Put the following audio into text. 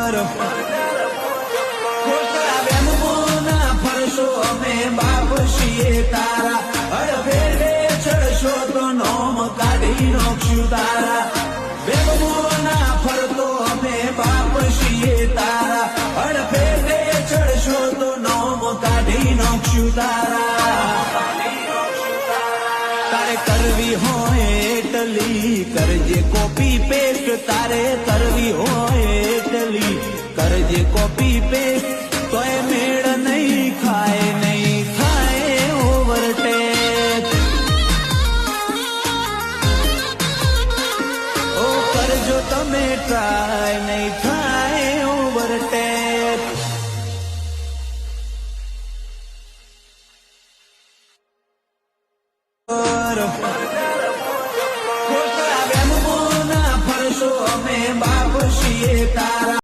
પર બેનપોના ફરશો અમે બાપ છીએ તારા અડફેરે ચડશો તો નોમ કાઢી નોખશું તારા બેનપોના ફરતો અમે બાપ છીએ તારા અડફેરે ચડશો તો નોમ કાઢી નોખશું તારા તારે કરવી હોય એટલી કરજે કોપી પેસ્ટ તારે કરવી હોય એટલી કરજે કોપી પેસ્ટ